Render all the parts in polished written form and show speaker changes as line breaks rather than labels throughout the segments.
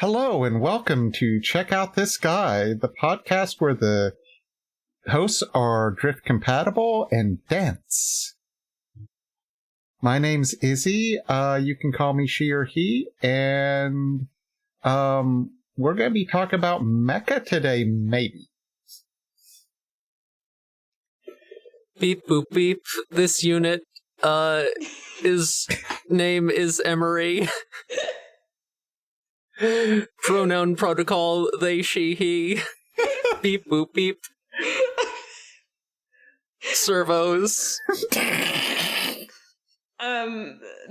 Hello and welcome to Check Out This Guy, the podcast where the hosts are drift compatible and dense. My name's Izzy. You can call me she or he, and we're going to be talking about Mecha today, maybe.
Beep boop beep. This unit is name is Emory. Pronoun protocol they she he. Beep boop beep. Servos.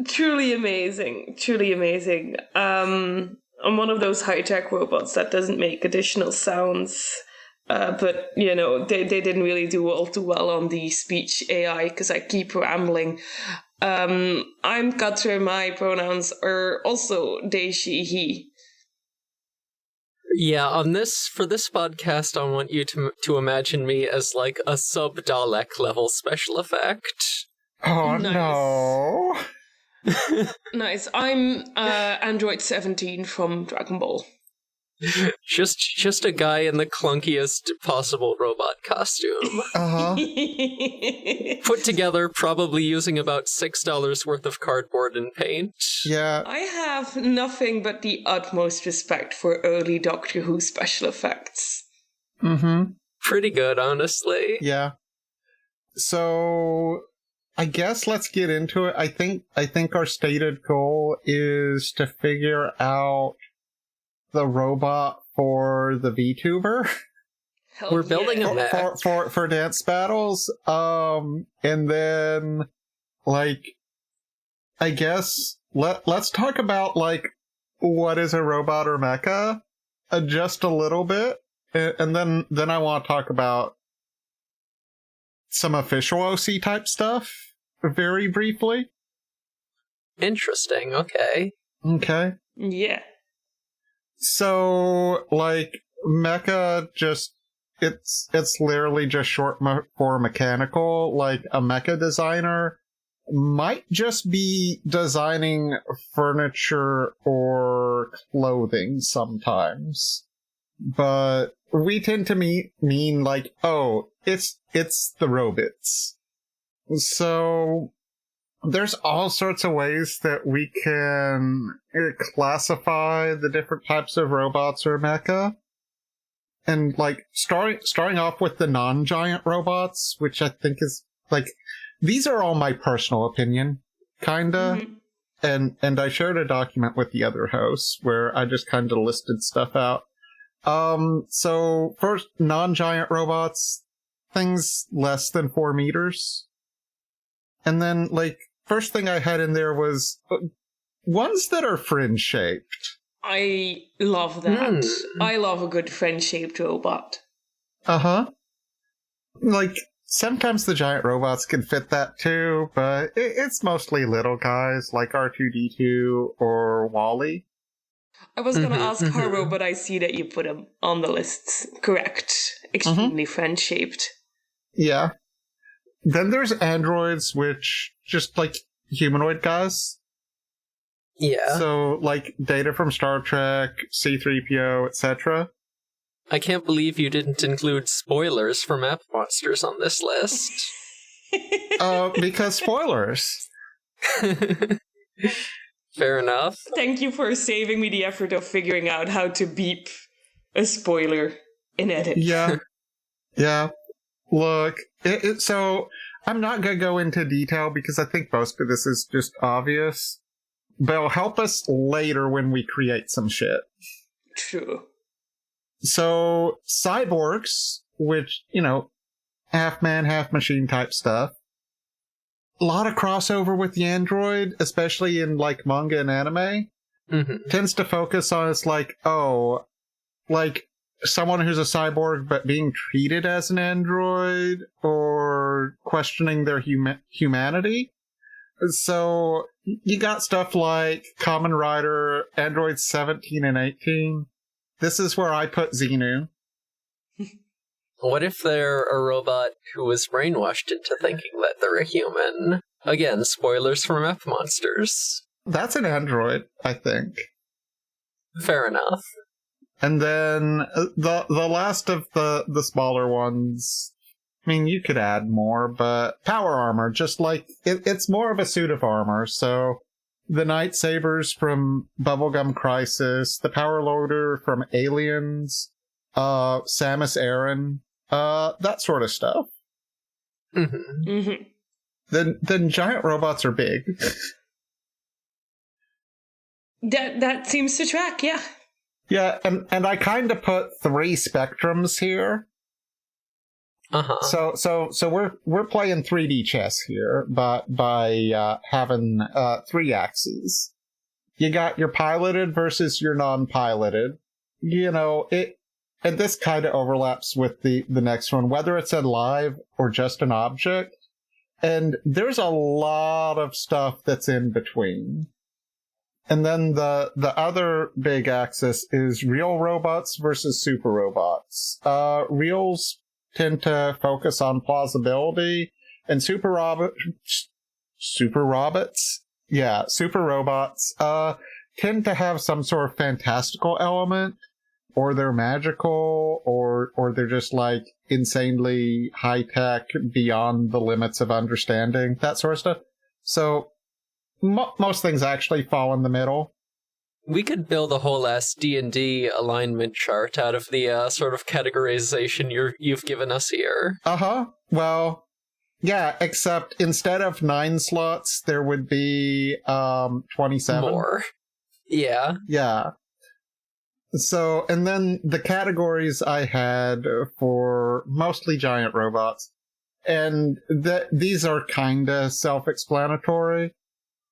Truly amazing. Truly amazing. I'm one of those high-tech robots that doesn't make additional sounds. But, you know, they didn't really do all too well on the speech AI because I keep rambling. I'm Quatre. My pronouns are also they, she, he.
Yeah, for this podcast, I want you to imagine me as like a sub-Dalek level special effect.
Oh,
Nice.
no.
Nice. I'm Android 17 from Dragon Ball.
Just a guy in the clunkiest possible robot costume.
Uh-huh.
Put together probably using about $6 worth of cardboard and paint.
Yeah.
I have nothing but the utmost respect for early Doctor Who special effects.
Mm-hmm.
Pretty good, honestly.
Yeah. So I guess let's get into it. I think our stated goal is to figure out the robot for the VTuber.
Hell
We're building
yeah.
a mech.
for dance battles. And then like I guess let's talk about like what is a robot or mecha just a little bit. And then I want to talk about some official OC type stuff very briefly.
Interesting, okay.
Okay.
Yeah.
So, like, mecha it's literally just short for mechanical. Like, a mecha designer might just be designing furniture or clothing sometimes. But we tend to mean like, oh, it's the robots. So there's all sorts of ways that we can classify the different types of robots or mecha. And like starting off with the non-giant robots, which I think is like, these are all my personal opinion, kinda. Mm-hmm. And I shared a document with the other hosts where I just kind of listed stuff out. So first, non-giant robots, things less than 4 meters. And then, like, first thing I had in there was ones that are fringe-shaped.
I love that. I love a good friend-shaped robot.
Uh-huh. Like, sometimes the giant robots can fit that too, but it's mostly little guys like R2-D2 or Wall-E.
I was going to ask Haro, but I see that you put him on the list. Correct. Extremely friend-shaped.
Yeah. Then there's androids, which just like humanoid guys.
Yeah.
So, like, Data from Star Trek, C-3PO, etc.
I can't believe you didn't include spoilers for Map Monsters on this list.
Because spoilers.
Fair enough.
Thank you for saving me the effort of figuring out how to beep a spoiler in edit.
Yeah. Yeah. Look, so I'm not going to go into detail because I think most of this is just obvious. But it'll help us later when we create some shit.
True.
So, cyborgs, which, you know, half man, half machine type stuff. A lot of crossover with the android, especially in, like, manga and anime.
Mm-hmm.
Tends to focus on it's like, oh, like, someone who's a cyborg but being treated as an android or questioning their humanity. So you got stuff like Kamen Rider, Androids 17 and 18. This is where I put Xenu.
What if they're a robot who was brainwashed into thinking that they're a human? Again, spoilers from Map Monsters.
That's an android, I think.
Fair enough.
And then the last of the smaller ones, I mean, you could add more, but power armor, just like, it's more of a suit of armor. So the Night Sabers from Bubblegum Crisis, the Power Loader from Aliens, Samus Aran, that sort of stuff.
Mm-hmm.
Mm-hmm.
Then giant robots are big.
That seems to track, yeah.
Yeah, and I kind of put 3 spectrums here.
Uh-huh.
So we're playing 3D chess here, but by having 3 axes. You got your piloted versus your non-piloted. You know, and this kind of overlaps with the next one, whether it's alive or just an object. And there's a lot of stuff that's in between. And then the other big axis is real robots versus super robots. Reals tend to focus on plausibility, and super robots tend to have some sort of fantastical element, or they're magical, or they're just like insanely high tech beyond the limits of understanding, that sort of stuff. So most things actually fall in the middle.
We could build a whole D&D alignment chart out of the sort of categorization you've given us here.
Uh-huh. Well, yeah, except instead of 9 slots, there would be 27.
More. Yeah.
Yeah. So, and then the categories I had for mostly giant robots, and these are kind of self-explanatory.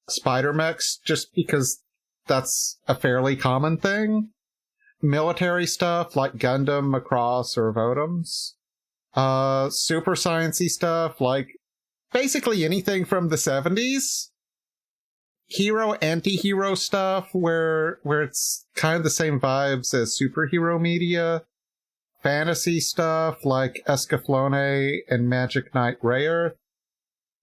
Spider mechs, just because that's a fairly common thing. Military stuff like Gundam, Macross, or Votoms. Super sciencey stuff like basically anything from the 70s. Hero, anti-hero stuff where it's kind of the same vibes as superhero media. Fantasy stuff like Escaflowne and Magic Knight Rayearth.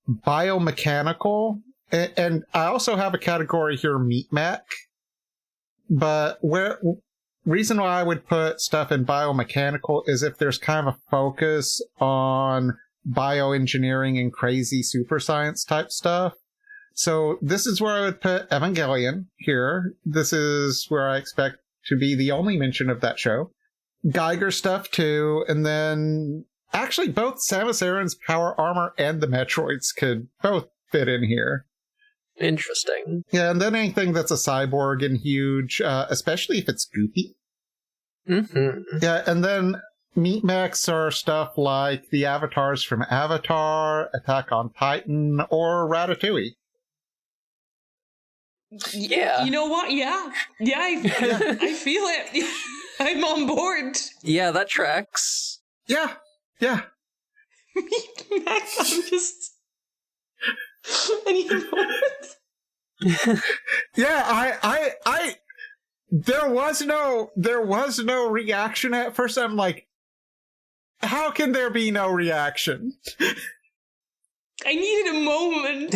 Biomechanical. And I also have a category here, meat mech. But reason why I would put stuff in biomechanical is if there's kind of a focus on bioengineering and crazy super science type stuff. So this is where I would put Evangelion here. This is where I expect to be the only mention of that show. Geiger stuff too, and then actually both Samus Aran's power armor and the Metroids could both fit in here.
Interesting.
Yeah, and then anything that's a cyborg and huge, especially if it's goopy.
Mm-hmm.
Yeah, and then meat mechs are stuff like the avatars from Avatar, Attack on Titan, or Ratatouille.
Yeah.
You know what? Yeah. Yeah, I feel it. I'm on board.
Yeah, that tracks.
Yeah.
Max, I'm just... I need a moment.
Yeah, I there was no reaction at first. I'm like, how can there be no reaction?
I needed a moment.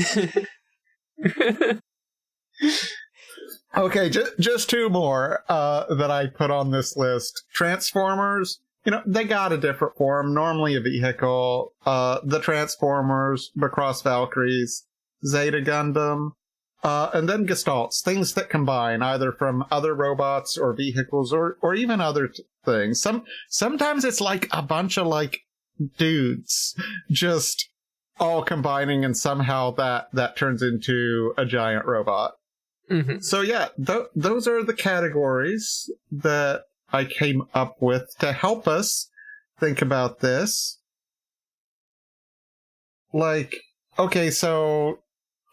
Okay, just 2 more that I put on this list. Transformers, they got a different form, normally a vehicle. The Transformers, Macross Valkyries, Zeta Gundam, and then Gestalts, things that combine either from other robots or vehicles or even other things. Sometimes it's like a bunch of like dudes just all combining, and somehow that turns into a giant robot.
Mm-hmm.
So yeah, those are the categories that I came up with to help us think about this. Like, okay, so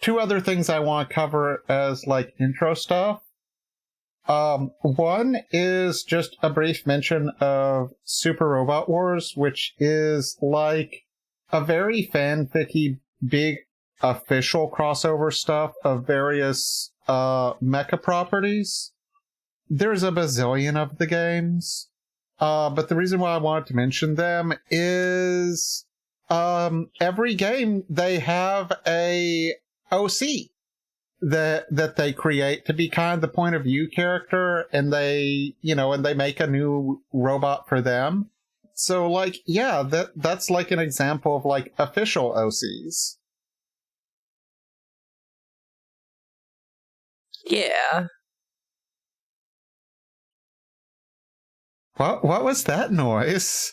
2 other things I want to cover as like intro stuff. One is just a brief mention of Super Robot Wars, which is like a very fanficky, big official crossover stuff of various mecha properties. There's a bazillion of the games, but the reason why I wanted to mention them is every game they have a OC. that they create to be kind of the point of view character, and they make a new robot for them. So, like, yeah, that's like an example of like official OCs.
Yeah.
What was that noise?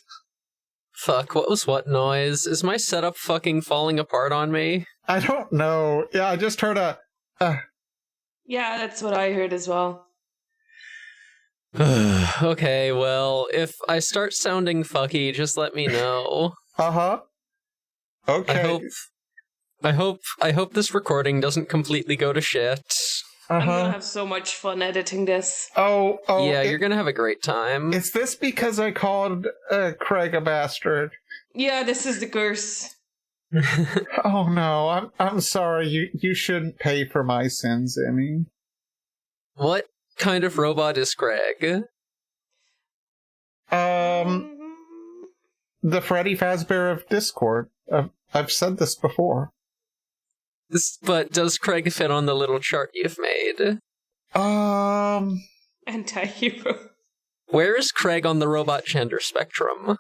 Fuck, what was what noise? Is my setup fucking falling apart on me?
I don't know. Yeah, I just heard a.
Yeah, that's what I heard as well.
Okay, well, if I start sounding fucky, just let me know.
Okay.
I hope this recording doesn't completely go to shit.
I'm gonna have so much fun editing this.
Oh,
yeah, you're gonna have a great time.
Is this because I called Craig a bastard?
Yeah, this is the curse.
Oh no, I'm sorry. You shouldn't pay for my sins, Emmy.
What kind of robot is Craig?
The Freddy Fazbear of Discord. I've said this before.
But does Craig fit on the little chart you've made?
Anti-hero.
Where is Craig on the robot gender spectrum?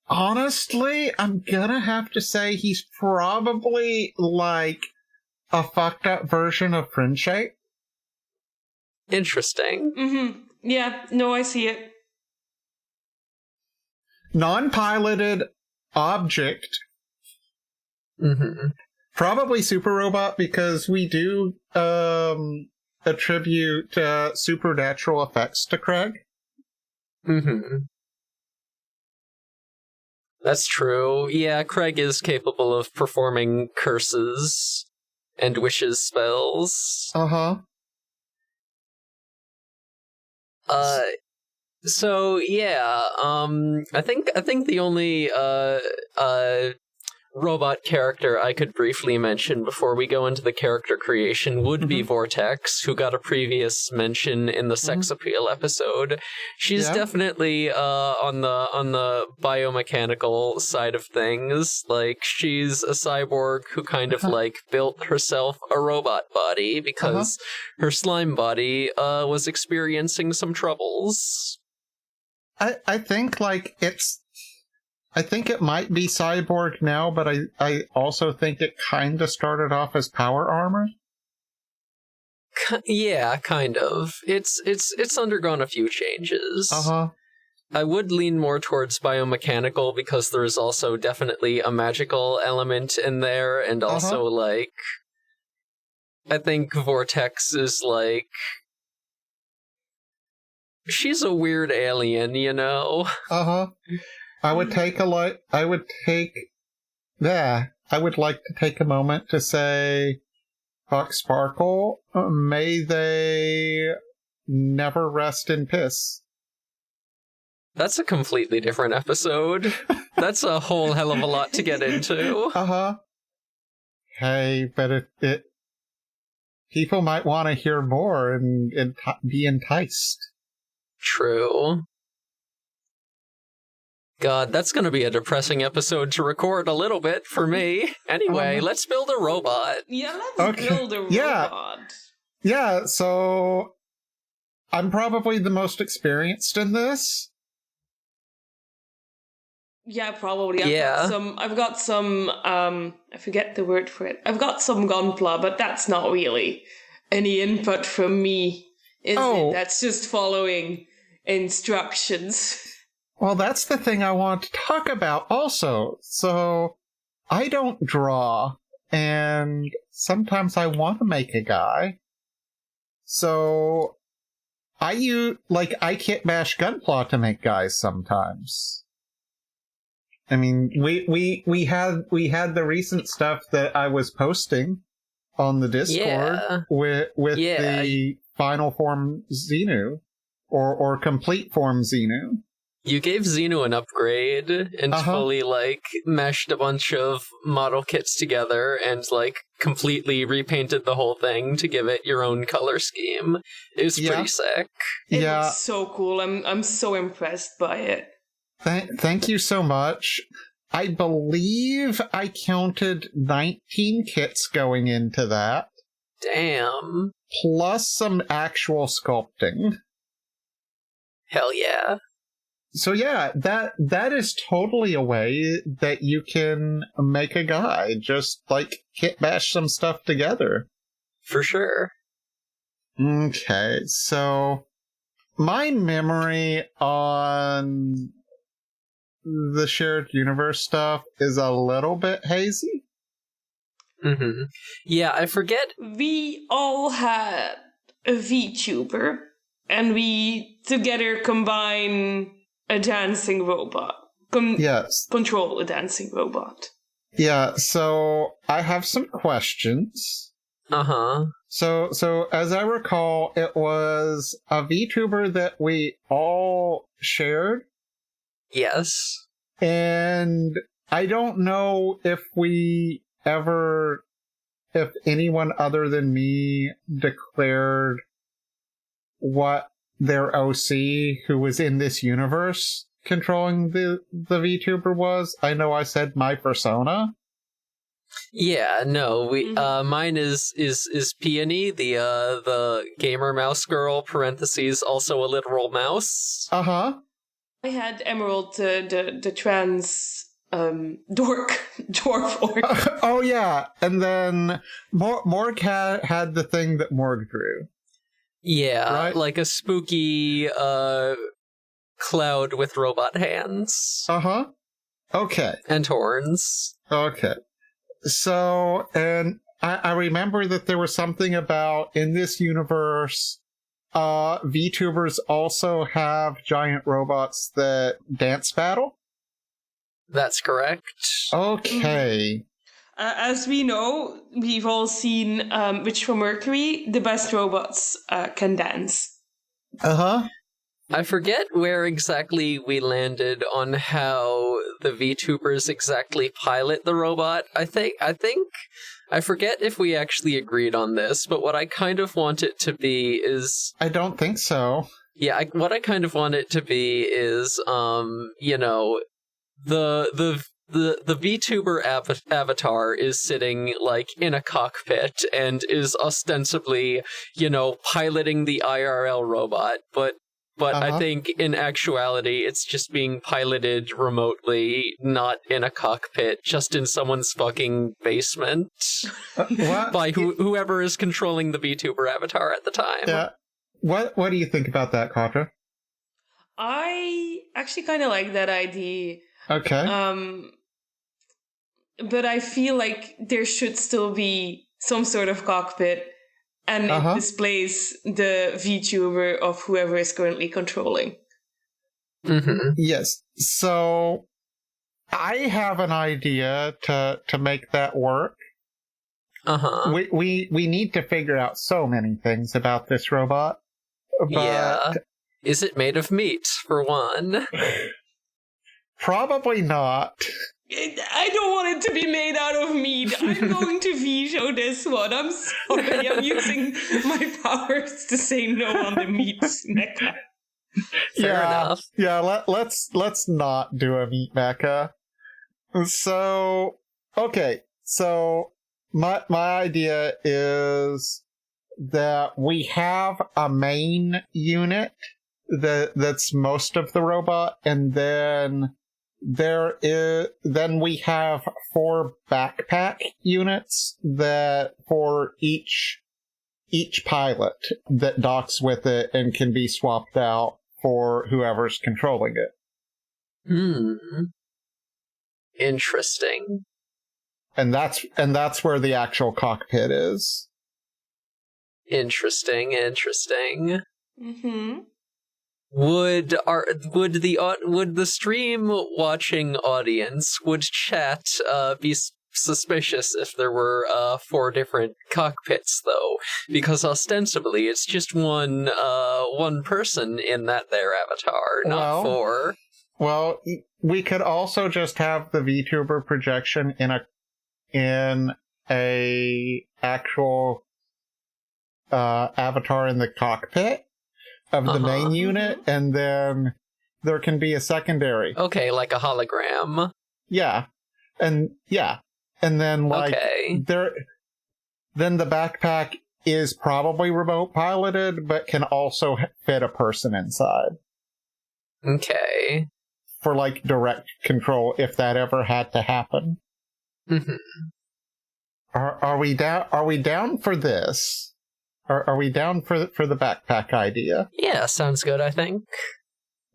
Honestly, I'm gonna have to say he's probably like a fucked up version of Friendshape.
Interesting.
Mm-hmm. Yeah, no, I see it.
Non-piloted object.
Mm-hmm.
Probably Super Robot, because we do attribute supernatural effects to Craig.
Mm-hmm. That's true. Yeah, Craig is capable of performing curses and wishes spells. So yeah, I think the only robot character I could briefly mention before we go into the character creation would be Vortex, who got a previous mention in the sex appeal episode. She's definitely on the biomechanical side of things. Like, she's a cyborg who kind of like built herself a robot body because her slime body was experiencing some troubles.
I think like I think it might be cyborg now, but I also think it kind of started off as power armor.
Yeah, kind of. It's undergone a few changes. I would lean more towards biomechanical because there is also definitely a magical element in there, and also like I think Vortex is like, she's a weird alien, you know? I would like to take a moment to say, fuck Sparkle, may they never rest in piss. That's a completely different episode. That's a whole hell of a lot to get into. Hey, but it people might want to hear more and be enticed. True. God, that's going to be a depressing episode to record a little bit for me. Anyway, let's build a robot.
Yeah, let's build a robot.
Yeah, so I'm probably the most experienced in this.
Yeah, probably. I've got some I forget the word for it. I've got some gunpla, but that's not really any input from me. Is it? That's just following instructions.
Well, that's the thing I want to talk about also. So, I don't draw, and sometimes I want to make a guy. So, I kit bash Gunpla to make guys sometimes. I mean, we had the recent stuff that I was posting on the Discord with the final form Xenu, or complete form Xenu. You gave Xenu an upgrade and fully, meshed a bunch of model kits together and, completely repainted the whole thing to give it your own color scheme. It was pretty sick.
It looks so cool. I'm so impressed by it.
Thank you so much. I believe I counted 19 kits going into that.
Damn.
plus some actual sculpting.
Hell yeah.
So yeah, that is totally a way that you can make a guy. Just, like, kit bash some stuff together.
For sure.
Okay, so my memory on the shared universe stuff is a little bit hazy.
Mm-hmm. Yeah, I forget.
We all had a VTuber, and we together combine a dancing robot.
Yes.
Control a dancing robot.
Yeah, so I have some questions.
Uh-huh.
So as I recall, it was a VTuber that we all shared.
Yes.
And I don't know if anyone other than me declared what their OC who was in this universe controlling the VTuber was. I know I said my persona.
Yeah, no, mine is Peony, the gamer mouse girl, parentheses, also a literal mouse.
Uh-huh.
I had Emerald, the trans dwarf orc.
Oh yeah, and then Morg had the thing that Morg drew.
Yeah,
right?
Like a spooky cloud with robot hands.
Uh-huh. Okay.
And horns.
Okay. So, and I remember that there was something about, in this universe, VTubers also have giant robots that dance battle?
That's correct.
Okay.
As we know, we've all seen Witch from Mercury, the best robots can dance.
Uh-huh.
I forget where exactly we landed on how the VTubers exactly pilot the robot. I forget if we actually agreed on this, but what I kind of want it to be is...
I don't think so.
Yeah, what I kind of want it to be is, the VTuber avatar is sitting, like, in a cockpit and is ostensibly, piloting the IRL robot, but I think in actuality it's just being piloted remotely, not in a cockpit, just in someone's fucking basement by whoever is controlling the VTuber avatar at the time.
Yeah. What do you think about that, Quatre?
I actually kind of like that idea.
Okay.
But I feel like there should still be some sort of cockpit, and it displays the VTuber of whoever is currently controlling.
Mm-hmm.
Yes. So I have an idea to make that work.
Uh-huh.
We need to figure out so many things about this robot. But
yeah. Is it made of meat, for one?
Probably not.
I don't want it to be made out of meat. I'm going to veto this one. I'm sorry. I'm using my powers to say no on the meat mecha.
Fair enough.
Yeah, let's not do a meat mecha. So, okay. So, my idea is that we have a main unit that's most of the robot, and then we have 4 backpack units that for each pilot that docks with it and can be swapped out for whoever's controlling it.
Interesting.
And that's where the actual cockpit is.
Interesting.
Mm-hmm.
Would the stream watching audience, would chat be suspicious if there were 4 different cockpits though? Because ostensibly it's just one person in that there avatar, not 4.
Well, we could also just have the VTuber projection in a actual avatar in the cockpit of the main unit, and then there can be a secondary.
Okay, like a hologram.
Yeah. And then like then the backpack is probably remote piloted, but can also fit a person inside.
Okay.
For, like, direct control if that ever had to happen.
Mm-hmm.
Are we down for this? Are we down for the backpack idea?
Yeah, sounds good, I think.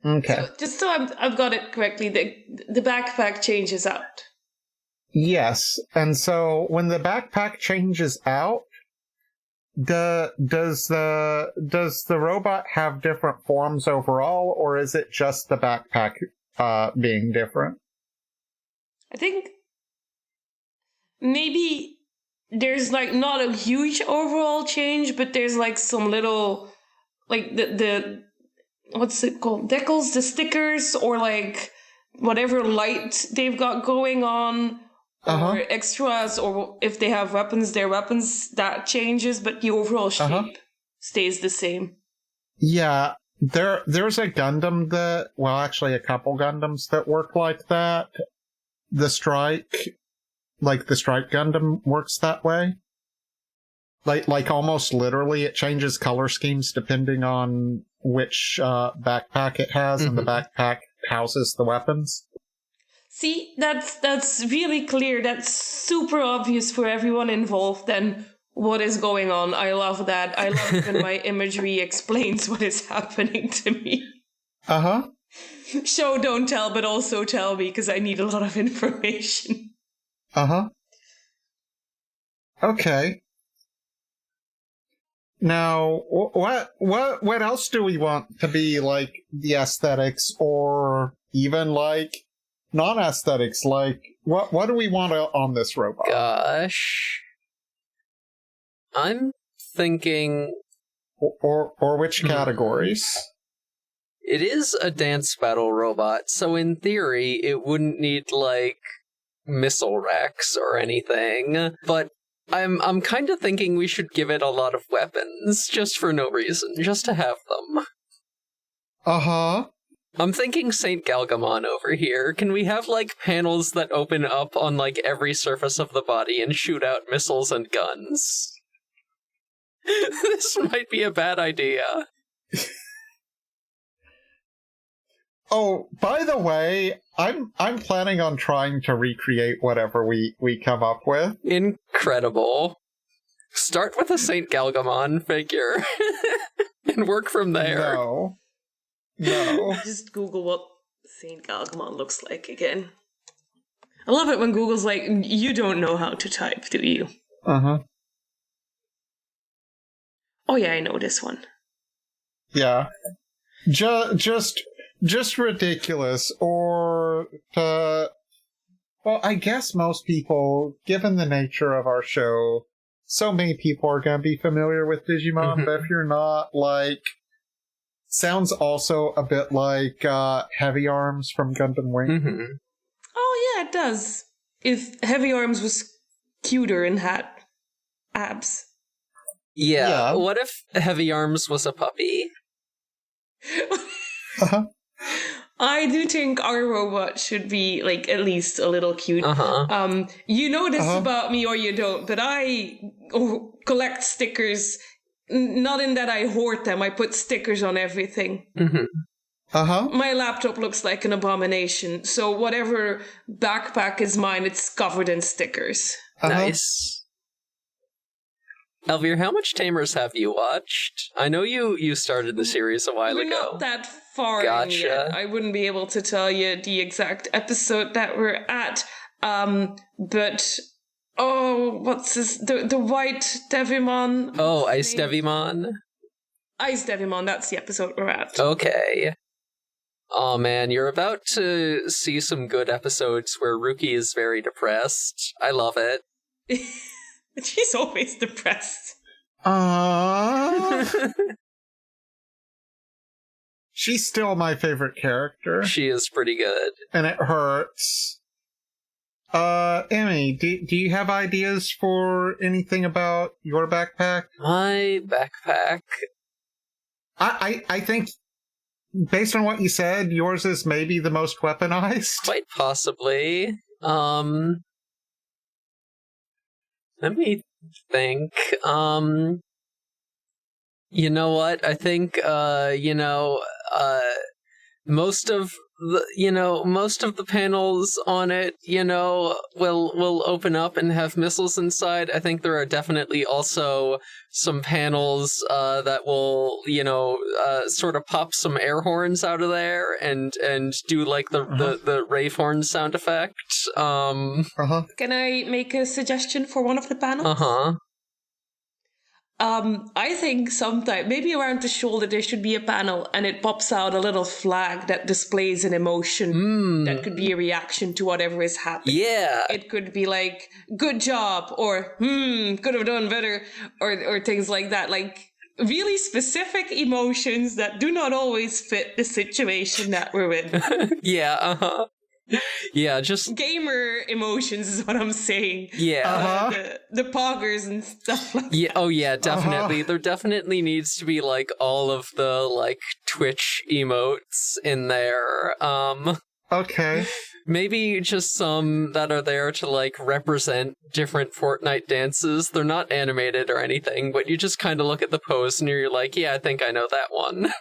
Okay.
So, just so I've got it correctly, the backpack changes out.
Yes, and so when the backpack changes out, does the robot have different forms overall, or is it just the backpack being different?
I think maybe there's like not a huge overall change, but there's like some little, like the what's it called, decals, the stickers, or like whatever light they've got going on, or extras, or if they have weapons, their weapons, that changes, but the overall shape stays the same.
Yeah, there's a Gundam that, well, actually a couple Gundams that work like that. The Strike Gundam works that way. Like almost literally, it changes color schemes depending on which backpack it has, and the backpack houses the weapons.
See, that's really clear. That's super obvious for everyone involved. Then what is going on? I love that. I love when my imagery explains what is happening to me. Show, don't tell, but also tell me, because I need a lot of information.
Okay. Now, what else do we want to be like the aesthetics, or even like non-aesthetics? Like, what do we want on this robot?
Gosh, I'm thinking,
or which categories?
It is a dance battle robot, so in theory, it wouldn't need like missile racks or anything, but I'm kind of thinking we should give it a lot of weapons, just for no reason, just to have them. I'm thinking Saint Galgamon over here. Can we have, like, panels that open up on, like, every surface of the body and shoot out missiles and guns? This might be a bad idea.
Oh, by the way, I'm planning on trying to recreate whatever we come up with.
Incredible. Start with a Saint Galgamon figure and work from there.
No.
Just Google what Saint Galgamon looks like again. I love it when Google's like, you don't know how to type, do you? Oh yeah, I know this one.
Yeah. Just ridiculous, or well, I guess most people, given the nature of our show, so many people are going to be familiar with Digimon, but if you're not, like, sounds also a bit like Heavy Arms from Gundam Wing.
Oh yeah, it does. If Heavy Arms was cuter and had abs.
Yeah, what if Heavy Arms was a puppy?
I do think our robot should be, like, at least a little cute. You know this about me or you don't, but I collect stickers. Not in that I hoard them, I put stickers on everything. My laptop looks like an abomination, so whatever backpack is mine, it's covered in stickers.
Nice. Elvir, how much Tamers have you watched? I know you started the series a while ago.
We're not that far in yet. I wouldn't be able to tell you the exact episode that we're at. But what's this? The white Devimon?
Oh, Ice Devimon?
Ice Devimon, that's the episode we're at.
Okay. Oh man, you're about to see some good episodes where Ruki is very depressed. I love it.
She's always depressed.
She's still my favorite character.
She is pretty good.
And it hurts. Emmy, do you have ideas for anything about your backpack?
My backpack?
I think, based on what you said, yours is maybe the most weaponized.
Quite possibly. Let me think. You know what? I think most of the panels on it, will open up and have missiles inside. I think there are definitely also some panels that will, sort of pop some air horns out of there and do like the rave horn sound effect.
Can I make a suggestion for one of the panels? I think sometime, maybe around the shoulder, there should be a panel and it pops out a little flag that displays an emotion that could be a reaction to whatever is happening.
Yeah.
It could be like, good job, or, could have done better, or things like that. Like, really specific emotions that do not always fit the situation that we're in.
Yeah, Yeah, just
gamer emotions is what I'm saying.
Yeah.
The poggers and stuff like
yeah,
that.
oh yeah, definitely. There definitely needs to be like all of the like Twitch emotes in there.
Okay.
Maybe just some that are there to like represent different Fortnite dances. They're not animated or anything, but you just kind of look at the pose and you're like, yeah, I think I know that one.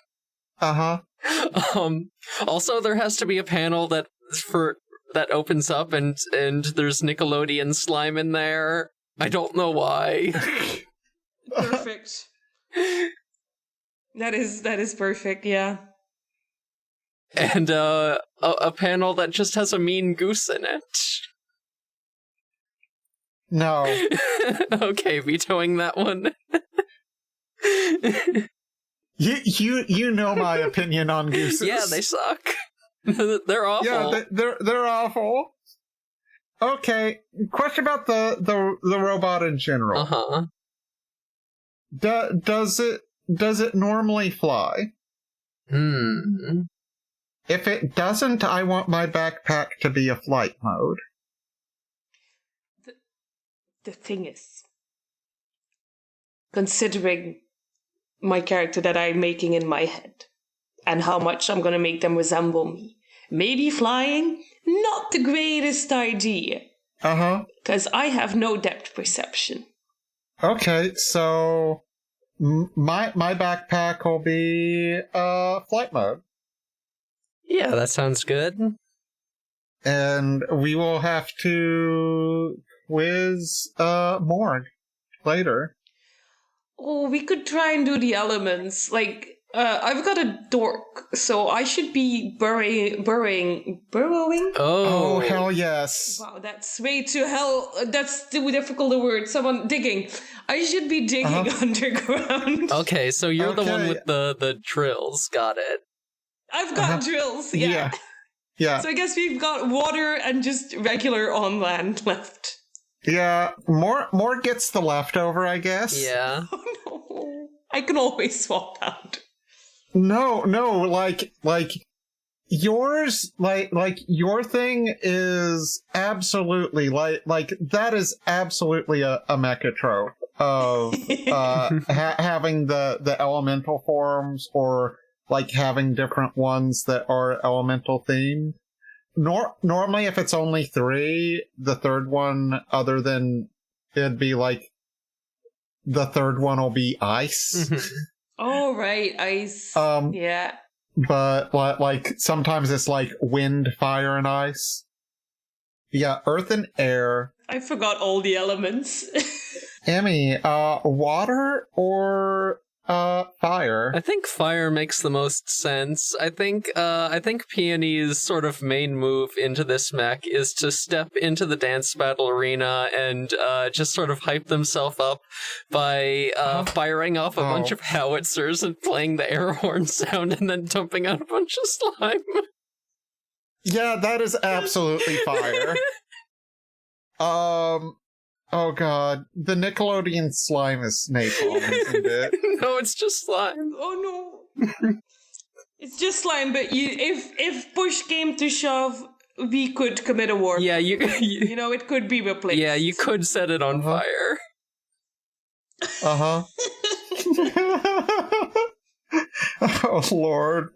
Also there has to be a panel that opens up and there's Nickelodeon slime in there. I don't know why.
Perfect. That is perfect, yeah.
And a panel that just has a mean goose in it.
No.
Okay, vetoing that one.
You know my opinion on gooses.
Yeah, they suck. They're awful.
Yeah, they're awful. Okay, question about the robot in general. Does it normally fly? If it doesn't, I want my backpack to be a flight mode.
The thing is, considering my character that I'm making in my head and how much I'm going to make them resemble me, maybe flying, not the greatest idea. Because I have no depth perception.
Okay, so my backpack will be flight mode.
Yeah, that sounds good.
And we will have to quiz Morg later.
Oh, we could try and do the elements. Like, I've got a dork, so I should be burrowing?
Oh, hell yes.
Wow, that's way too that's too difficult a word. Someone digging. I should be digging underground.
Okay, so you're the one with the drills. Got it.
I've got drills, yeah. So I guess we've got water and just regular on land left.
Yeah, more gets the leftover, I guess.
Yeah.
Oh no. I can always swap out.
No, like yours, like your thing is absolutely like that is absolutely a mecha trope of having the elemental forms, or like having different ones that are elemental themed. Normally, if it's only 3, the third one, other than it'd be like the third one will be ice.
Oh, right, ice. Yeah.
But like sometimes it's like wind, fire, and ice. Yeah, earth and air.
I forgot all the elements.
Emmy, water or fire?
I think fire makes the most sense. I think Peony's sort of main move into this mech is to step into the dance battle arena and just sort of hype themselves up by firing off a bunch of howitzers and playing the air horn sound and then dumping out a bunch of slime.
Yeah, that is absolutely fire. Oh god, the Nickelodeon slime is napalm, isn't it?
No, it's just slime.
Oh no. It's just slime, but if push came to shove, we could commit a war.
Yeah,
you know, it could be replaced.
Yeah, you could set it on fire.
Oh lord,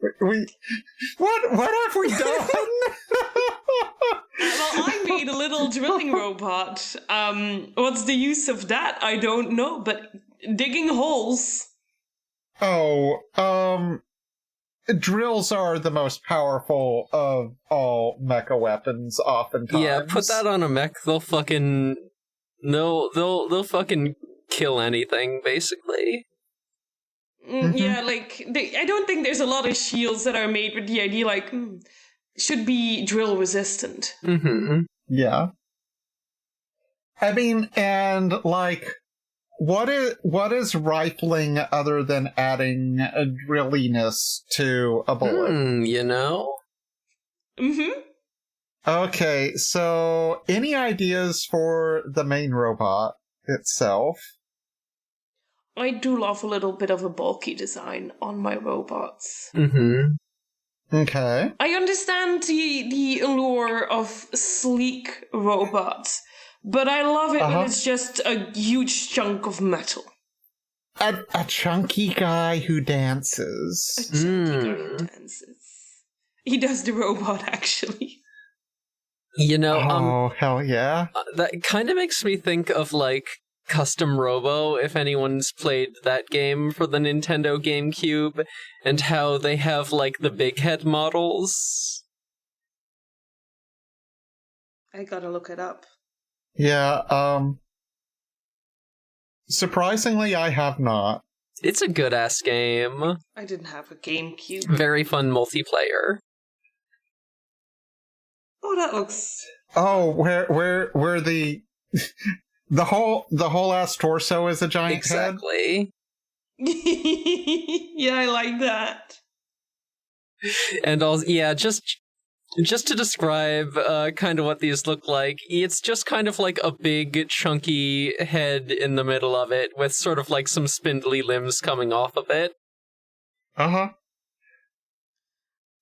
what have we done?
Well, I made a little drilling robot. What's the use of that? I don't know, but digging holes.
Drills are the most powerful of all mecha weapons, oftentimes.
Yeah, put that on a mech, they'll fucking kill anything, basically.
Yeah, like, I don't think there's a lot of shields that are made with the idea, like, should be drill resistant.
Mm-hmm.
Yeah. I mean, and, like, what is rifling other than adding a drilliness to a bullet?
You know?
Mm-hmm.
Okay, so any ideas for the main robot itself?
I do love a little bit of a bulky design on my robots.
Mm-hmm.
Okay.
I understand the allure of sleek robots, but I love it when it's just a huge chunk of metal.
A chunky guy who dances.
A chunky guy who dances. He does the robot, actually.
You know,
hell yeah.
That kind of makes me think of, like, Custom Robo, if anyone's played that game for the Nintendo GameCube, and how they have, like, the big head models.
I gotta look it up.
Yeah, surprisingly, I have not.
It's a good-ass game.
I didn't have a GameCube.
Very fun multiplayer.
Oh, that looks...
Oh, where the... the whole ass torso is a giant head?
Exactly.
Yeah, I like that.
And also, yeah, just to describe kind of what these look like, it's just kind of like a big, chunky head in the middle of it, with sort of like some spindly limbs coming off of it.
Uh-huh.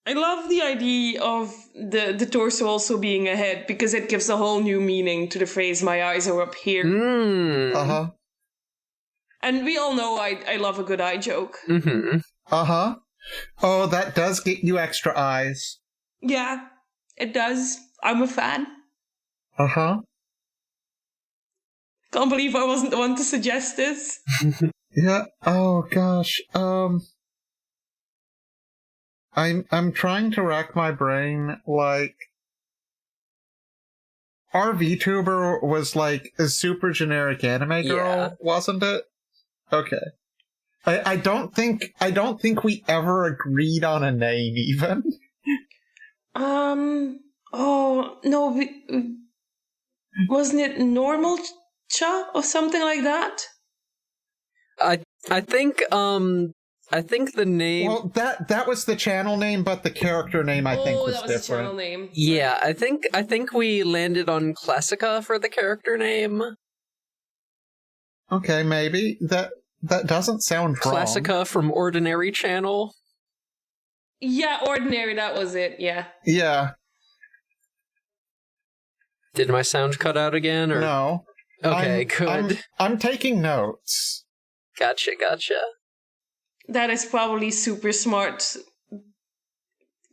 I love the idea of the torso also being a head, because it gives a whole new meaning to the phrase, my eyes are up here.
Uh-huh.
And we all know I love a good eye joke.
Mm-hmm.
Uh-huh. Oh, that does get you extra eyes.
Yeah, it does. I'm a fan.
Uh-huh.
Can't believe I wasn't the one to suggest this.
Yeah, oh gosh. I'm trying to rack my brain, like... Our VTuber was like a super generic anime girl, wasn't it? Okay. I don't think we ever agreed on a name, even.
Oh, no, wasn't it Normal Cha or something like that?
I think the name...
Well, that was the channel name, but the character name I think was different. Oh, that was
the channel name.
Yeah, I think we landed on Classica for the character name.
Okay, maybe. That doesn't sound wrong.
Classica from Ordinary Channel.
Yeah, Ordinary, that was it, yeah.
Yeah.
Did my sound cut out again, or...?
No.
Okay, good.
I'm taking notes.
Gotcha.
That is probably super smart,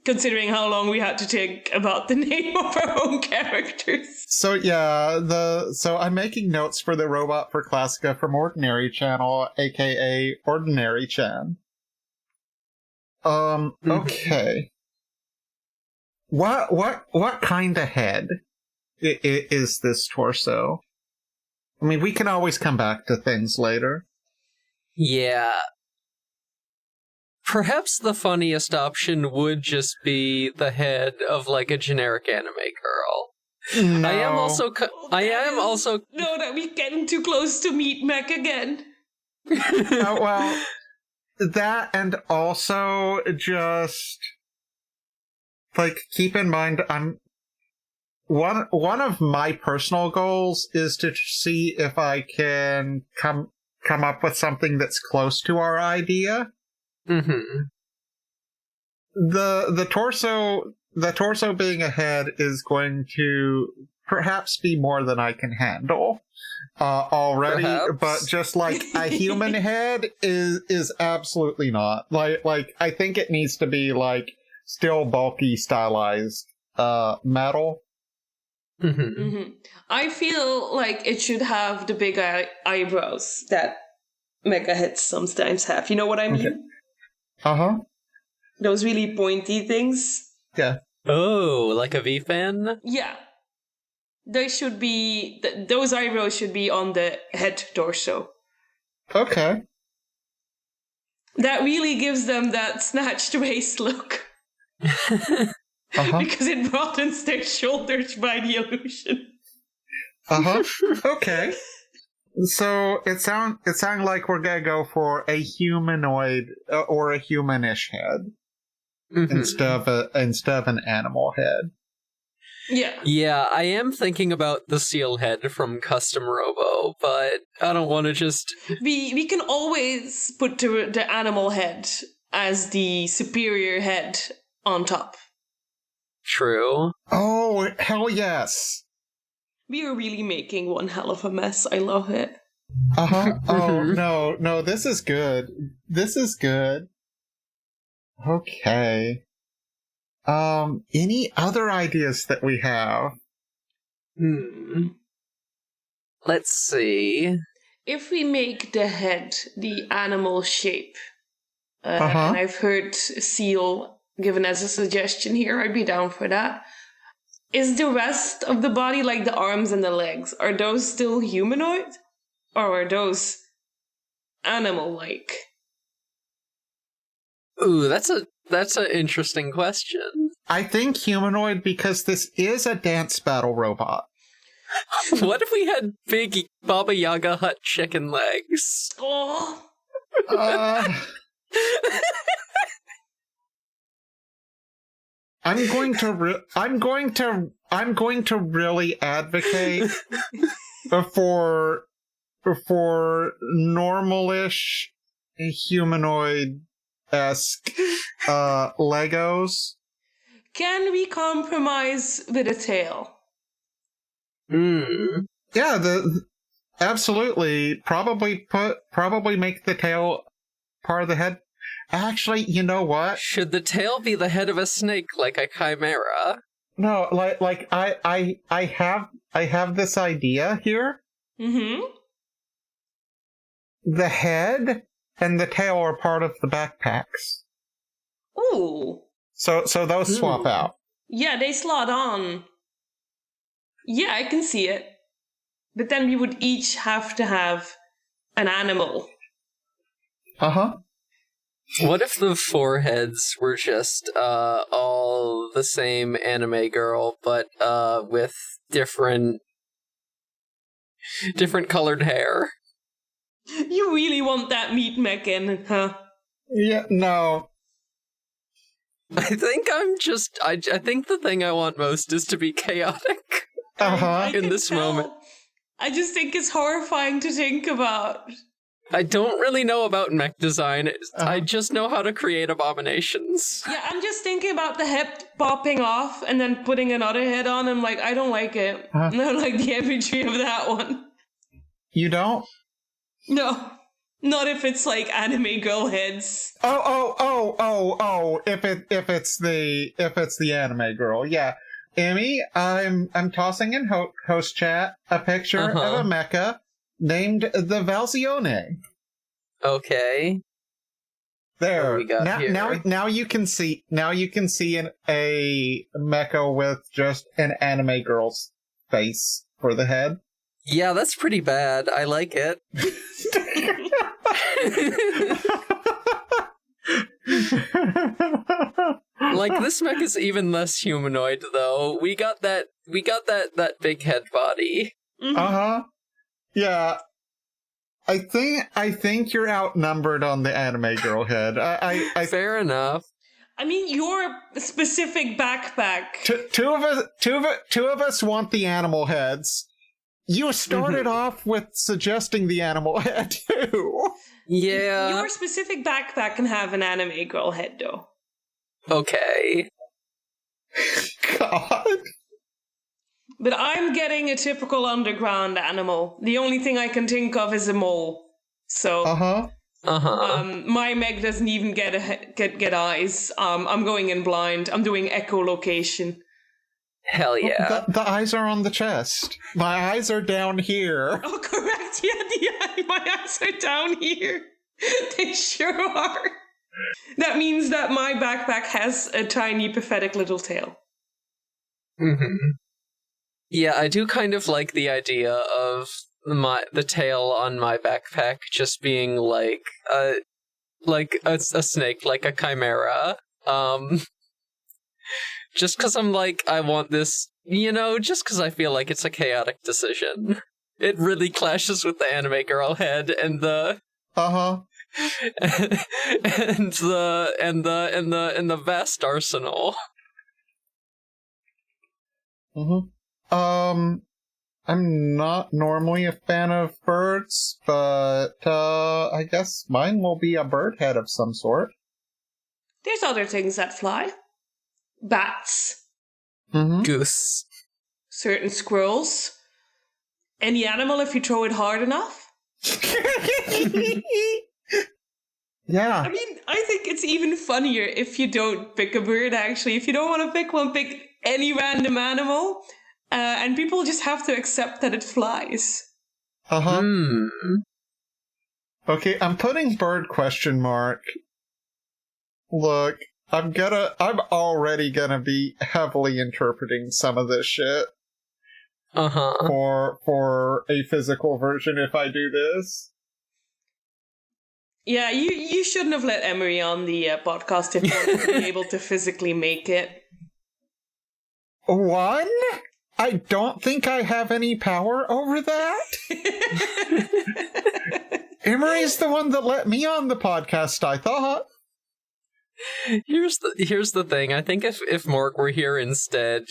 considering how long we had to think about the name of our own characters.
So yeah, so I'm making notes for the robot for Classica from Ordinary Channel, aka Ordinary Chan. Okay. What kind of head is this torso? I mean, we can always come back to things later.
Yeah. Perhaps the funniest option would just be the head of, like, a generic anime girl.
No.
I am also...
No, that we're getting too close to meet mech again.
Well, that, and also just... like, keep in mind, one of my personal goals is to see if I can come up with something that's close to our idea.
Mm-hmm.
The torso being a head is going to perhaps be more than I can handle already.
Perhaps.
But just like a human head is absolutely not. Like I think it needs to be like still bulky, stylized metal.
Mm-hmm.
Mm-hmm. I feel like it should have the big eyebrows that mecha heads sometimes have. You know what I mean?
Okay. Uh-huh.
Those really pointy things.
Yeah.
Oh, like a V-fan?
Yeah. They should be... those eyebrows should be on the head torso.
Okay.
That really gives them that snatched waist look.
Uh-huh.
Because it broadens their shoulders by the illusion.
Uh-huh. Okay. So it sound like we're gonna go for a humanoid or a humanish head instead of an animal head.
Yeah.
Yeah, I am thinking about the seal head from Custom Robo, but I don't want to just...
We can always put the animal head as the superior head on top.
True.
Oh, hell yes.
We are really making one hell of a mess. I love it.
Uh-huh. Oh, no, this is good. This is good. Okay. Any other ideas that we have?
Let's see.
If we make the head the animal shape, and I've heard seal given as a suggestion here, I'd be down for that. Is the rest of the body, like the arms and the legs, are those still humanoid? Or are those animal-like?
Ooh, that's an interesting question.
I think humanoid because this is a dance battle robot.
What if we had big Baba Yaga Hut chicken legs?
Oh.
I'm going to really advocate for normalish humanoid-esque Legos.
Can we compromise with a tail?
Yeah, absolutely. Probably make the tail part of the head. Actually, you know what?
Should the tail be the head of a snake like a chimera?
No, like I have this idea here.
Mm-hmm.
The head and the tail are part of the backpacks.
Ooh.
So those swap out.
Yeah, they slot on. Yeah, I can see it. But then we would each have to have an animal.
Uh-huh.
What if the foreheads were just all the same anime girl, but with different colored hair?
You really want that meat mech in, huh?
Yeah, no.
I think I think the thing I want most is to be chaotic.
Uh-huh.
In this moment.
I just think it's horrifying to think about.
I don't really know about mech design. I just know how to create abominations.
Yeah, I'm just thinking about the head popping off and then putting another head on. I'm like, I don't like it. I don't like the imagery of that one.
You don't?
No. Not if it's like anime girl heads.
Oh! If it's the anime girl, yeah. Emmy, I'm tossing in host chat a picture of a mecha named the Valzione.
Okay.
There.
Here?
Now you can see a mecha with just an anime girl's face for the head.
Yeah, that's pretty bad. I like it. Like, this mech is even less humanoid, though. We got that big head body.
Uh-huh. Yeah. I think you're outnumbered on the anime girl head. I
Fair enough.
I mean, your specific backpack.
Two of us want the animal heads. You started off with suggesting the animal head, too.
Yeah.
Your specific backpack can have an anime girl head, though.
Okay.
God.
But I'm getting a typical underground animal. The only thing I can think of is a mole. So, my mech doesn't even get eyes. I'm going in blind. I'm doing echolocation.
Hell yeah.
The eyes are on the chest. My eyes are down here.
Oh, correct. Yeah, my eyes are down here. They sure are. That means that my backpack has a tiny, pathetic little tail.
Mm-hmm. Yeah, I do kind of like the idea of the tail on my backpack just being like a snake, like a chimera. Just because I'm like, I want this, just because I feel like it's a chaotic decision. It really clashes with the anime girl head and the and the vast arsenal.
I'm not normally a fan of birds, but I guess mine will be a bird head of some sort.
There's other things that fly. Bats.
Goose.
Certain squirrels. Any animal if you throw it hard enough.
Yeah.
I mean, I think it's even funnier if you don't pick a bird, actually. If you don't want to pick one, pick any random animal. And people just have to accept that it flies.
Okay, I'm putting bird question mark. Look, I'm already gonna be heavily interpreting some of this shit. For a physical version if I do this.
Yeah, you shouldn't have let Emory on the podcast if you wanted to be able to physically make it.
One? I don't think I have any power over that. Emory's the one that let me on the podcast, I thought.
Here's the thing. I think if Morg were here instead,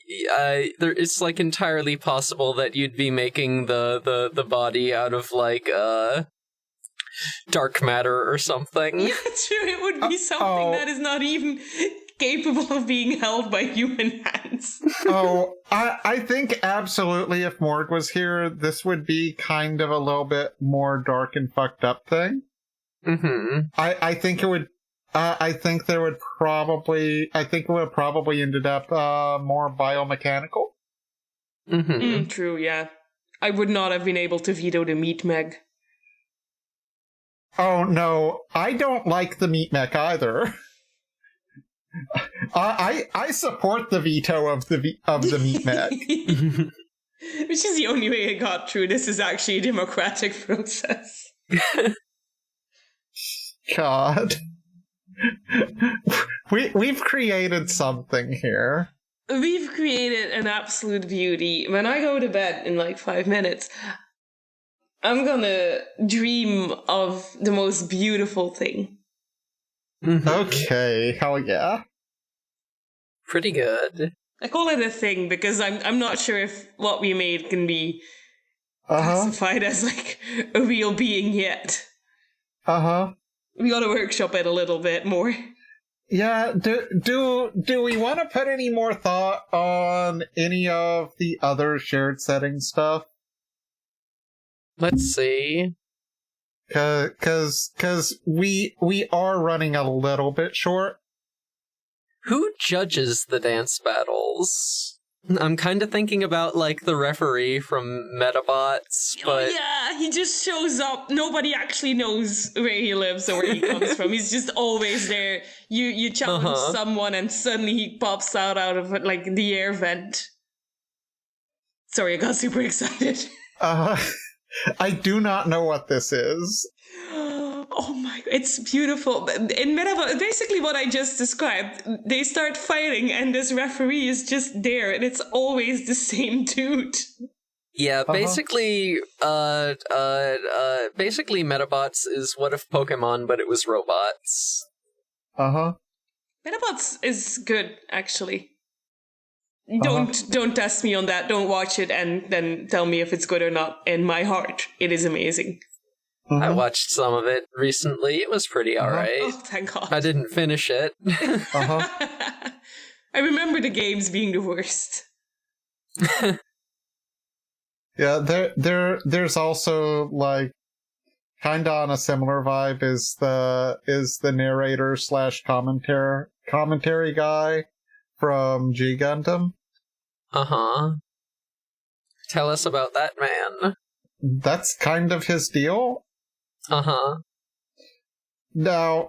it's like entirely possible that you'd be making the body out of like dark matter or something.
Yeah, true. It would be something that is not even capable of being held by human hands.
I think absolutely if Morg was here, this would be kind of a little bit more dark and fucked up thing. I think it would. I think it would probably ended up more biomechanical.
True, yeah. I would not have been able to veto the meat meg.
Oh no, I don't like the meat mech either. I support the veto of the meat mech.
Which is the only way it got through. This is actually a democratic process.
God. We've created something here.
We've created an absolute beauty. When I go to bed in like 5 minutes, I'm gonna dream of the most beautiful thing.
Okay, hell yeah.
Pretty good.
I call it a thing because I'm not sure if what we made can be classified as like a real being yet. We gotta workshop it a little bit more.
Yeah, do we want to put any more thought on any of the other shared setting stuff?
Let's see.
Cause we are running a little bit short.
Who judges the dance battles? I'm kind of thinking about, like, the referee from Metabots, but...
Oh, yeah, he just shows up. Nobody actually knows where he lives or where he comes from. He's just always there. You challenge someone and suddenly he pops out of, like, the air vent. Sorry, I got super excited.
I do not know what this is.
Oh my, it's beautiful. In Metabot, basically what I just described, they start fighting and this referee is just there and it's always the same dude.
Yeah, basically, basically Metabots is what if Pokemon, but it was robots.
Metabots is good, actually. Don't test me on that. Don't watch it and then tell me if it's good or not. In my heart, it is amazing.
I watched some of it recently. It was pretty alright.
Oh, thank God.
I didn't finish it.
I remember the games being the worst.
Yeah, there's also, like, kind of on a similar vibe is the narrator / commentary guy from G Gundam.
Uh-huh. Tell us about that man.
That's kind of his deal.
Uh-huh.
Now,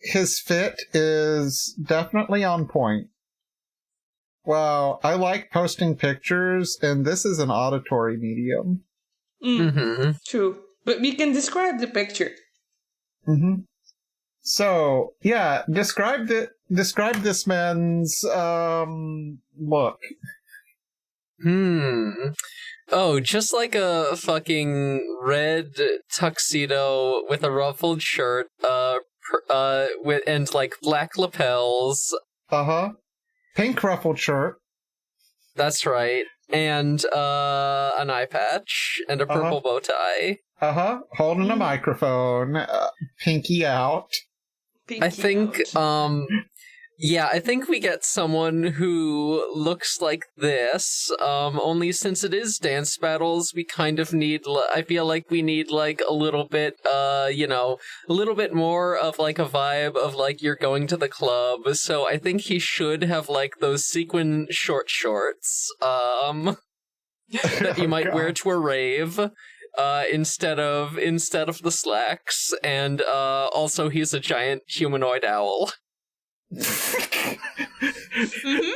his fit is definitely on point. Well, I like posting pictures, and this is an auditory medium.
Mm-hmm.
True. But we can describe the picture.
Mm-hmm.
So, yeah, describe this man's look.
Oh, just like a fucking red tuxedo with a ruffled shirt, and like black lapels.
Uh-huh. Pink ruffled shirt.
That's right. And an eye patch and a purple bow tie.
Uh-huh. Holding a microphone. Pinky out.
I think, I think we get someone who looks like this, only since it is dance battles, we kind of need, I feel like we need, like, a little bit, a little bit more of, like, a vibe of, like, you're going to the club, so I think he should have, like, those sequin short shorts, that you might wear to a rave. Instead of the slacks, and also he's a giant humanoid owl.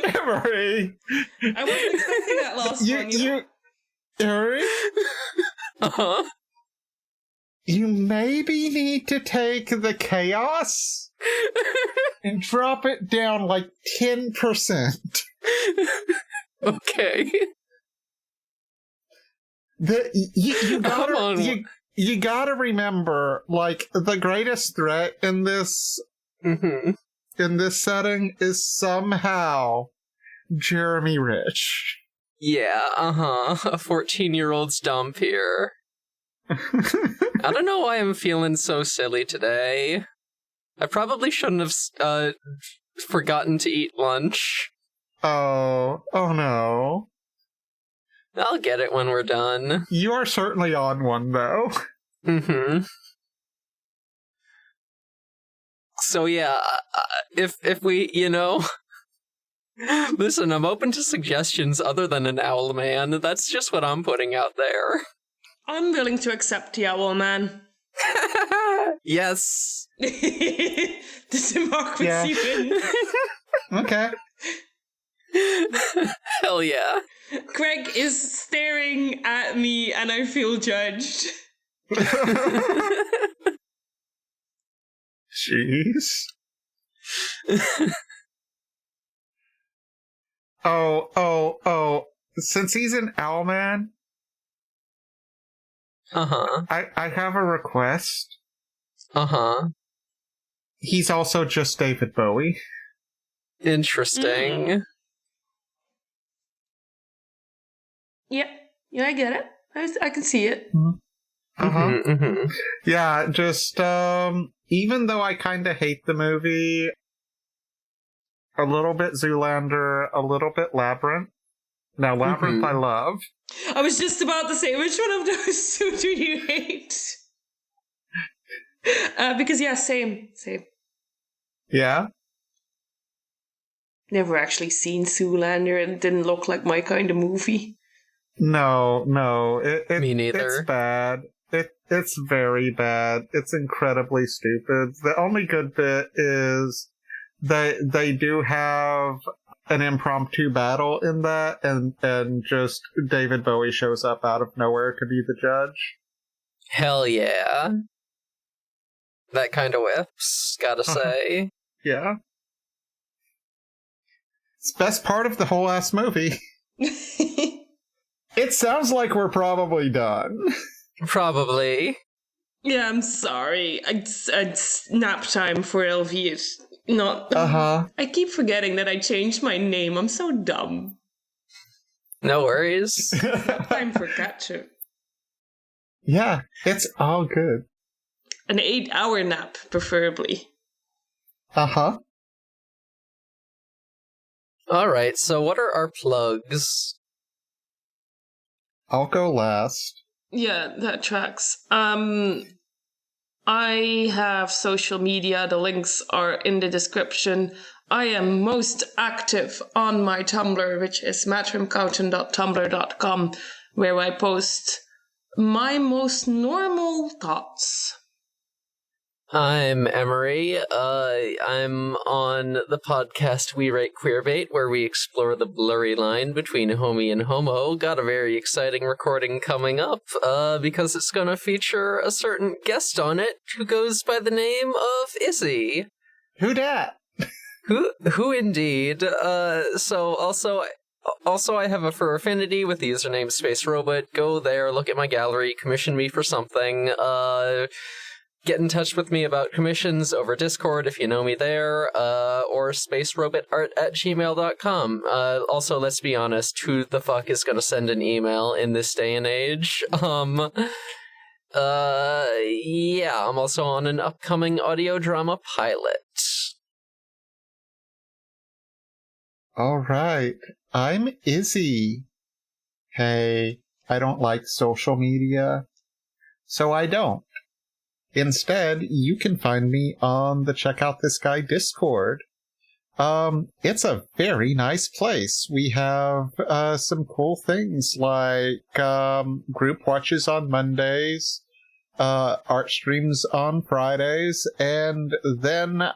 Emory!
I wasn't expecting that last one.
Emory?
Uh-huh.
You maybe need to take the chaos and drop it down like 10%.
Okay.
You gotta remember, like, the greatest threat in this in this setting is somehow Jeremy Rich.
Yeah, a 14-year-old's dump here. I don't know why I'm feeling so silly today. I probably shouldn't have forgotten to eat lunch.
Oh no.
I'll get it when we're done.
You are certainly on one, though.
So yeah, if we, listen, I'm open to suggestions other than an owl man. That's just what I'm putting out there.
I'm willing to accept the owl man.
Yes.
The democracy wins.
Okay.
Hell yeah.
Craig is staring at me and I feel judged.
Jeez. Oh. Since he's an Owlman, I have a request. He's also just David Bowie.
Interesting.
Yeah, I get it. I can see it.
Yeah, just, even though I kind of hate the movie, a little bit Zoolander, a little bit Labyrinth. Now, Labyrinth I love.
I was just about to say, which one of those two do you hate? Because, yeah, same.
Yeah?
Never actually seen Zoolander, and it didn't look like my kind of movie.
No.
Me neither.
It's bad. It's very bad. It's incredibly stupid. The only good bit is they do have an impromptu battle in that, and just David Bowie shows up out of nowhere to be the judge.
Hell yeah. That kind of whips, gotta say.
Yeah. It's the best part of the whole ass movie. It sounds like we're probably done.
Probably.
Yeah, I'm sorry. It's nap time for LV. It's not... I keep forgetting that I changed my name. I'm so dumb.
No worries.
Time for Quatre.
Yeah, it's all good.
An 8-hour nap, preferably.
Alright, so what are our plugs?
I'll go last.
Yeah, that tracks. I have social media. The links are in the description. I am most active on my Tumblr, which is matrimcountain.tumblr.com, where I post my most normal thoughts.
I'm Emory. I'm on the podcast We Rate Queerbait, where we explore the blurry line between homie and homo. Got a very exciting recording coming up, because it's gonna feature a certain guest on it who goes by the name of Izzy.
Who dat?
Who indeed? So also I have a fur affinity with the username Space Robot. Go there, look at my gallery, commission me for something. Get in touch with me about commissions over Discord if you know me there, or spacerobotart@gmail.com. Also, let's be honest, who the fuck is gonna send an email in this day and age? Yeah, I'm also on an upcoming audio drama pilot.
Alright, I'm Izzy. Hey, I don't like social media, so I don't. Instead, you can find me on the Check Out This Guy Discord. It's a very nice place. We have some cool things like group watches on Mondays, art streams on Fridays, and then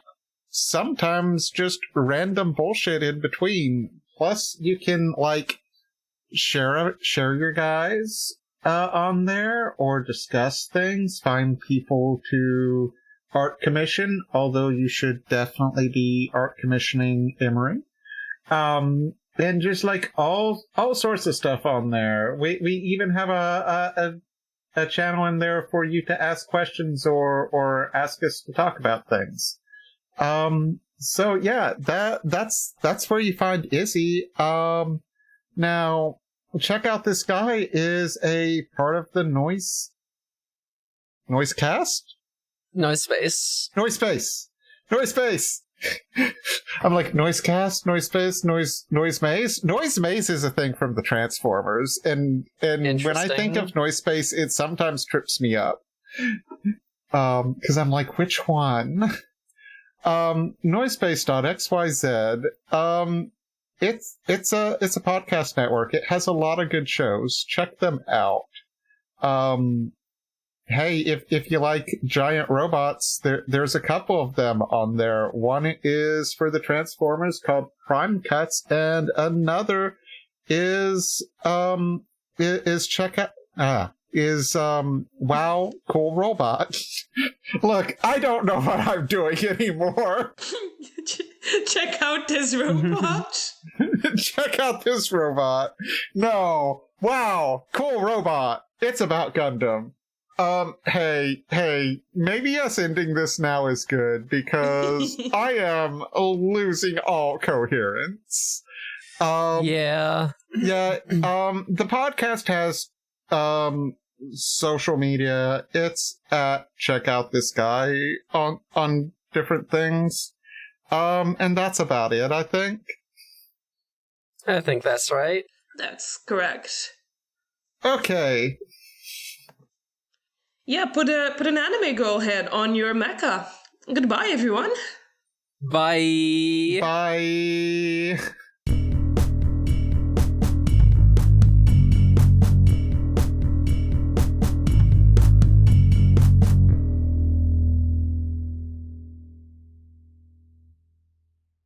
sometimes just random bullshit in between. Plus, you can share your guys on there, or discuss things, find people to art commission, although you should definitely be art commissioning Emory. And just all sorts of stuff on there. We even have a channel in there for you to ask questions or ask us to talk about things. So yeah, that's where you find Izzy. Now, Check Out This Guy is a part of the Noisecast?
Noise space.
I'm like, Noisecast, Noise Space, Noise Maze. Noise Maze is a thing from the Transformers, and when I think of Noise Space, it sometimes trips me up. Because I'm like, which one? Noisepace.xyz. It's a podcast network. It has a lot of good shows. Check them out. Hey, if you like giant robots, there's a couple of them on there. One is for the Transformers called Prime Cuts, and another is Wow, Cool Robot. Look, I don't know what I'm doing anymore.
Check out this robot.
Check out this robot. No. Wow, Cool Robot. It's about Gundam. Hey, maybe us ending this now is good, because I am losing all coherence.
Yeah.
The podcast has, social media. It's at Check Out This Guy on different things. And that's about it, I think.
I think that's right.
That's correct.
Okay.
Yeah, put an anime girl head on your mecha. Goodbye, everyone.
Bye.
Bye.